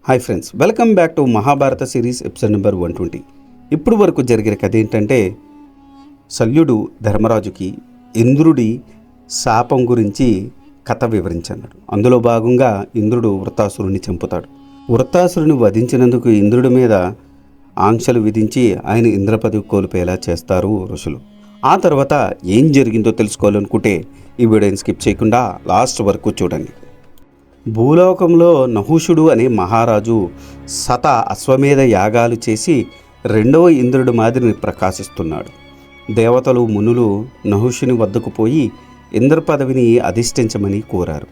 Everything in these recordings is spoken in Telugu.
Hi friends, welcome back to Mahabharata series episode number 120. ఇప్పుడు వరకు జరిగిన కథ ఏంటంటే, శల్యుడు ధర్మరాజుకి ఇంద్రుడి శాపం గురించి కథ వివరించన్నాడు. అందులో భాగంగా ఇంద్రుడు వృత్తాసురుని చంపుతాడు. వృత్తాసురుని వధించినందుకు ఇంద్రుడి మీద ఆంక్షలు విధించి ఆయన ఇంద్రపదవి కోల్పోయేలా చేస్తారు ఋషులు. ఆ తర్వాత ఏం జరిగిందో తెలుసుకోవాలనుకుంటే ఈ వీడియోని స్కిప్ చేయకుండా లాస్ట్ వరకు చూడండి. భూలోకంలో నహుషుడు అనే మహారాజు అశ్వమేధ యాగాలు చేసి రెండవ ఇంద్రుడి మాదిరిని ప్రకాశిస్తున్నాడు. దేవతలు మునులు నహుషుని వద్దకు పోయి ఇంద్ర పదవిని అధిష్ఠించమని కోరారు.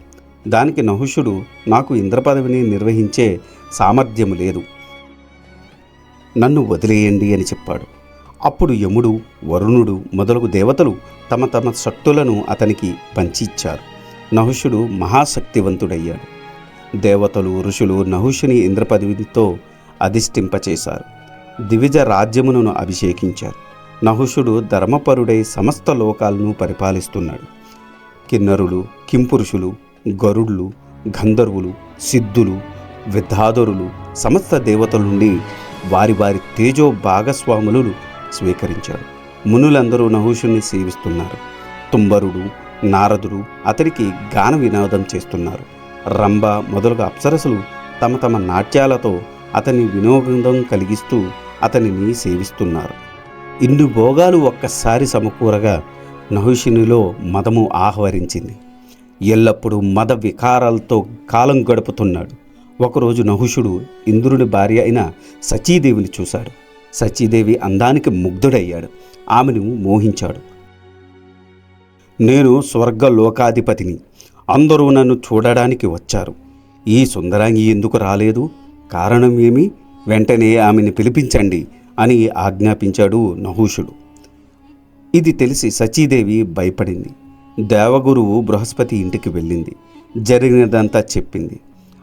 దానికి నహుషుడు, నాకు ఇంద్ర పదవిని నిర్వహించే సామర్థ్యం లేదు, నన్ను వదిలేయండి అని చెప్పాడు. అప్పుడు యముడు, వరుణుడు మొదలగు దేవతలు తమ తమ శక్తులను అతనికి పంచి ఇచ్చారు. నహుషుడు మహాశక్తివంతుడయ్యాడు. దేవతలు ఋషులు నహుషుని ఇంద్రపదవితో అధిష్ఠింపచేశారు. దివిజ రాజ్యమును అభిషేకించారు. నహుషుడు ధర్మపరుడై సమస్త లోకాలను పరిపాలిస్తున్నాడు. కిన్నరులు, కింపురుషులు, గరుడులు, గంధర్వులు, సిద్ధులు, విద్యాధరులు సమస్త దేవతల నుండి వారి వారి తేజో భాగస్వాములను స్వీకరించారు. మునులందరూ నహుషుని సేవిస్తున్నారు. తుంబరుడు, నారదుడు అతనికి గాన వినోదం చేస్తున్నారు. రంభ మొదలుగా అప్సరసులు తమ తమ నాట్యాలతో అతని వినోదం కలిగిస్తూ అతనిని సేవిస్తున్నారు. ఇన్ని భోగాలు ఒక్కసారి సమకూరగా నహుషునిలో మదము ఆహ్వానించింది. ఎల్లప్పుడూ మద వికారాలతో కాలం గడుపుతున్నాడు. ఒకరోజు నహుషుడు ఇంద్రుని భార్య అయిన సచీదేవిని చూశాడు. సచీదేవి అందానికి ముగ్ధుడయ్యాడు. ఆమెను మోహించాడు. నేను స్వర్గలోకాధిపతిని, అందరూ నన్ను చూడడానికి వచ్చారు. ఈ సుందరాంగి ఎందుకు రాలేదు? కారణం ఏమి? వెంటనే ఆమెను పిలిపించండి అని ఆజ్ఞాపించాడు నహుషుడు. ఇది తెలిసి సచీదేవి భయపడింది. దేవగురువు బృహస్పతి ఇంటికి వెళ్ళింది. జరిగినదంతా చెప్పింది.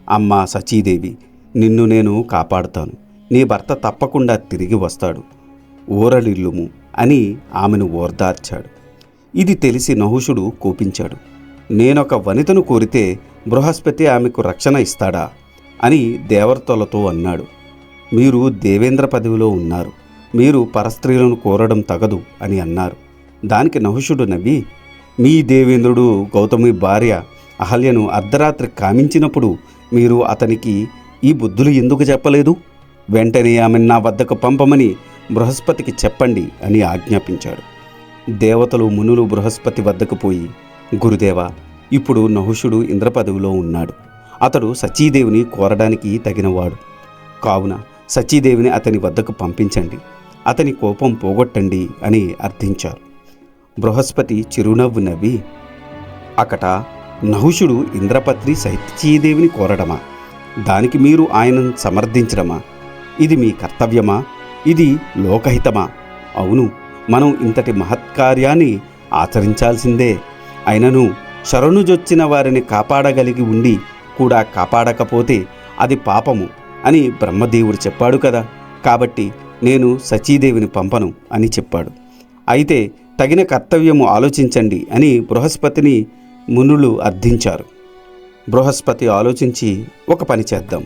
అమ్మా సచీదేవి, నిన్ను నేను కాపాడుతాను. నీ భర్త తప్పకుండా తిరిగి వస్తాడు. ఊరలిల్లుము అని ఆమెను ఓర్దార్చాడు. ఇది తెలిసి నహుషుడు కోపించాడు. నేనొక వనితను కోరితే బృహస్పతి ఆమెకు రక్షణ ఇస్తాడా అని దేవతలతో అన్నాడు. మీరు దేవేంద్ర పదవిలో ఉన్నారు, మీరు పరస్త్రీలను కోరడం తగదు అని అన్నారు. దానికి నహుషుడు నవ్వి, మీ దేవేంద్రుడు గౌతమి భార్య అహల్యను అర్ధరాత్రి కామించినప్పుడు మీరు అతనికి ఈ బుద్ధులు ఎందుకు చెప్పలేదు? వెంటనే ఆమెను నా వద్దకు పంపమని బృహస్పతికి చెప్పండి అని ఆజ్ఞాపించాడు. దేవతలు మునులు బృహస్పతి వద్దకు పోయి, గురుదేవ, ఇప్పుడు నహుషుడు ఇంద్రపదవిలో ఉన్నాడు. అతడు సచీదేవిని కోరడానికి తగినవాడు. కావున సచీదేవిని అతని వద్దకు పంపించండి, అతని కోపం పోగొట్టండి అని అర్థించారు. బృహస్పతి చిరునవ్వు నవ్వి, అకట నహుషుడు ఇంద్రపత్ని సచీదేవిని కోరడమా? దానికి మీరు ఆయనను సమర్థించడమా? ఇది మీ కర్తవ్యమా? ఇది లోకహితమా? అవును, మనం ఇంతటి మహత్కార్యాన్ని ఆచరించాల్సిందే. అయినను శరణుజొచ్చిన వారిని కాపాడగలిగి ఉండి కూడా కాపాడకపోతే అది పాపము అని బ్రహ్మదేవుడు చెప్పాడు కదా. కాబట్టి నేను సచీదేవిని పంపను అని చెప్పాడు. అయితే తగిన కర్తవ్యము ఆలోచించండి అని బృహస్పతిని మునులు అర్థించారు. బృహస్పతి ఆలోచించి, ఒక పని చేద్దాం.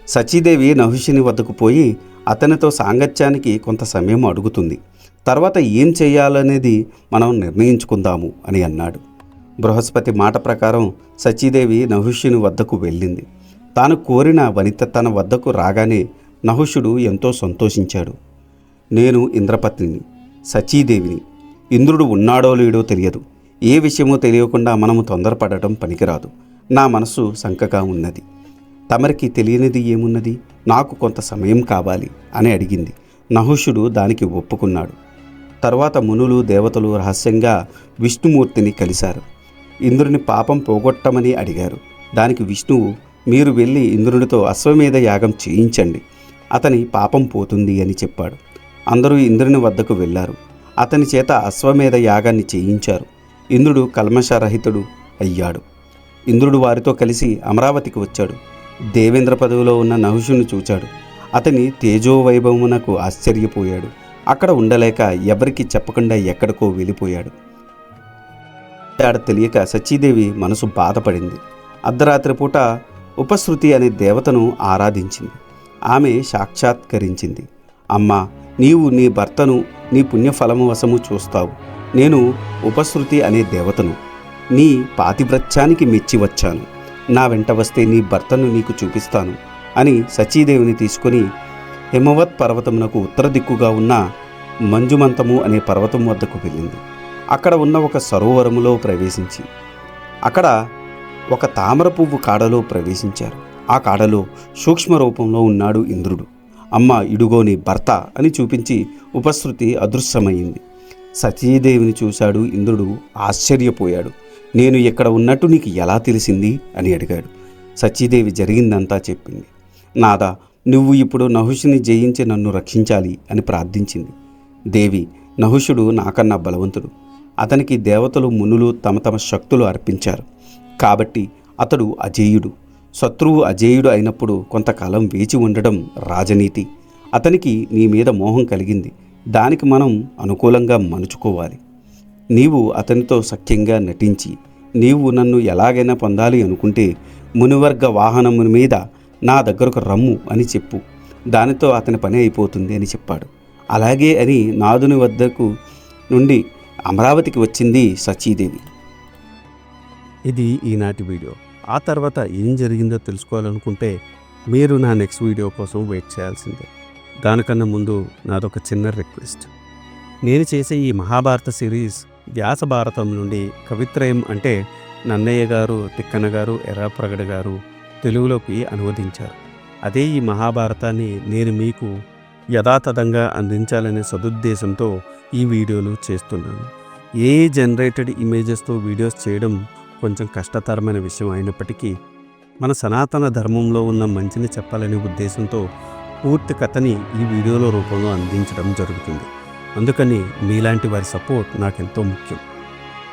సచీదేవి నహుషుని వద్దకు పోయి అతనితో సాంగత్యానికి కొంత సమయం అడుగుతుంది. తర్వాత ఏం చేయాలనేది మనం నిర్ణయించుకుందాము అని అన్నాడు. బృహస్పతి మాట ప్రకారం సచీదేవి నహుషుని వద్దకు వెళ్ళింది. తాను కోరిన వనిత తన వద్దకు రాగానే నహుషుడు ఎంతో సంతోషించాడు. నేను ఇంద్రపత్నిని, సచీదేవిని. ఇంద్రుడు ఉన్నాడో లేడో తెలియదు. ఏ విషయమో తెలియకుండా మనము తొందరపడటం పనికిరాదు. నా మనసు శంకగా ఉన్నది. తమరికి తెలియనిది ఏమున్నది? నాకు కొంత సమయం కావాలి అని అడిగింది. నహుషుడు దానికి ఒప్పుకున్నాడు. తర్వాత మునులు దేవతలు రహస్యంగా విష్ణుమూర్తిని కలిశారు. ఇంద్రుని పాపం పోగొట్టమని అడిగారు. దానికి విష్ణువు, మీరు వెళ్ళి ఇంద్రునితో అశ్వమేధ యాగం చేయించండి, అతని పాపం పోతుంది అని చెప్పాడు. అందరూ ఇంద్రుని వద్దకు వెళ్ళారు. అతని చేత అశ్వమేధ యాగాన్ని చేయించారు. ఇంద్రుడు కల్మషరహితుడు అయ్యాడు. ఇంద్రుడు వారితో కలిసి అమరావతికి వచ్చాడు. దేవేంద్ర పదవిలో ఉన్న నహుషుని చూచాడు. అతని తేజోవైభవమునకు ఆశ్చర్యపోయాడు. అక్కడ ఉండలేక ఎవరికి చెప్పకుండా ఎక్కడికో వెళ్ళిపోయాడు. తెలియక సచీదేవి మనసు బాధపడింది. అర్ధరాత్రి పూట ఉపశృతి అనే దేవతను ఆరాధించింది. ఆమె సాక్షాత్కరించింది. అమ్మా, నీవు నీ భర్తను నీ పుణ్యఫలము వశము చూస్తావు. నేను ఉపశృతి అనే దేవతను నీ పాతివ్రత్యానికి మెచ్చి వచ్చాను. నా వెంట వస్తే నీ భర్తను నీకు చూపిస్తాను అని సచీదేవిని తీసుకొని హిమవత్ పర్వతమునకు ఉత్తర దిక్కుగా ఉన్న మంజుమంతము అనే పర్వతం వద్దకు వెళ్ళింది. అక్కడ ఉన్న ఒక సరోవరములో ప్రవేశించి అక్కడ ఒక తామర పువ్వు కాడలో ప్రవేశించారు. ఆ కాడలో సూక్ష్మ రూపంలో ఉన్నాడు ఇంద్రుడు. అమ్మ, ఇడుగో నీ భర్త అని చూపించి ఉపశృతి అదృశ్యమైంది. సతీదేవిని చూశాడు ఇంద్రుడు. ఆశ్చర్యపోయాడు. నేను ఇక్కడ ఉన్నట్టు నీకు ఎలా తెలిసింది అని అడిగాడు. సచీదేవి జరిగిందంతా చెప్పింది. నాదా, నువ్వు ఇప్పుడు నహుషుని జయించి నన్ను రక్షించాలి అని ప్రార్థించింది. దేవి, నహుషుడు నాకన్నా బలవంతుడు. అతనికి దేవతలు మునులు తమ తమ శక్తులు అర్పించారు. కాబట్టి అతడు అజేయుడు. శత్రువు అజేయుడు అయినప్పుడు కొంతకాలం వేచి ఉండడం రాజనీతి. అతనికి నీ మీద మోహం కలిగింది. దానికి మనం అనుకూలంగా మనుచుకోవాలి. నీవు అతనితో సఖ్యంగా నటించి నీవు నన్ను ఎలాగైనా పొందాలి అనుకుంటే మునివర్గ వాహనము మీద నా దగ్గరకు రమ్ము అని చెప్పు. దానితో అతని పని అయిపోతుంది అని చెప్పాడు. అలాగే అని నాదుని వద్దకు నుండి అమరావతికి వచ్చింది సచీదేవి. ఇది ఈనాటి వీడియో. ఆ తర్వాత ఏం జరిగిందో తెలుసుకోవాలనుకుంటే మీరు నా నెక్స్ట్ వీడియో కోసం వెయిట్ చేయాల్సిందే. దానికన్నా ముందు నాదొక చిన్న రిక్వెస్ట్. నేను చేసే ఈ మహాభారత సిరీస్ వ్యాస భారతం నుండి కవిత్రయం అంటే నన్నయ్య గారు, తిక్కన గారు, ఎర్రాప్రగడ గారు తెలుగులోకి అనువదించారు. అదే ఈ మహాభారతాన్ని నేను మీకు యథాతథంగా అందించాలనే సదుద్దేశంతో ఈ వీడియోలు చేస్తున్నాను. ఏ జనరేటెడ్ ఇమేజెస్తో వీడియోస్ చేయడం కొంచెం కష్టతరమైన విషయం అయినప్పటికీ మన సనాతన ధర్మంలో ఉన్న మంచిని చెప్పాలనే ఉద్దేశంతో పూర్తి కథని ఈ వీడియోల రూపంలో అందించడం జరుగుతుంది. అందుకని మీలాంటి వారి సపోర్ట్ నాకెంతో ముఖ్యం.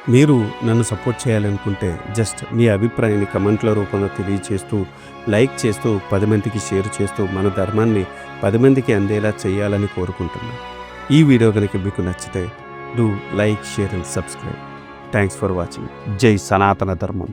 మీరు నన్ను సపోర్ట్ చేయాలనుకుంటే జస్ట్ మీ అభిప్రాయాన్ని కమెంట్ల రూపంలో తెలియచేస్తూ, లైక్ చేస్తూ, 10 మందికి షేర్ చేస్తూ మన ధర్మాన్ని 10 మందికి అందేలా చేయాలని కోరుకుంటున్నాను. ఈ వీడియో కనుక మీకు నచ్చితే do like, share and subscribe. Thanks for watching. జై సనాతన ధర్మం.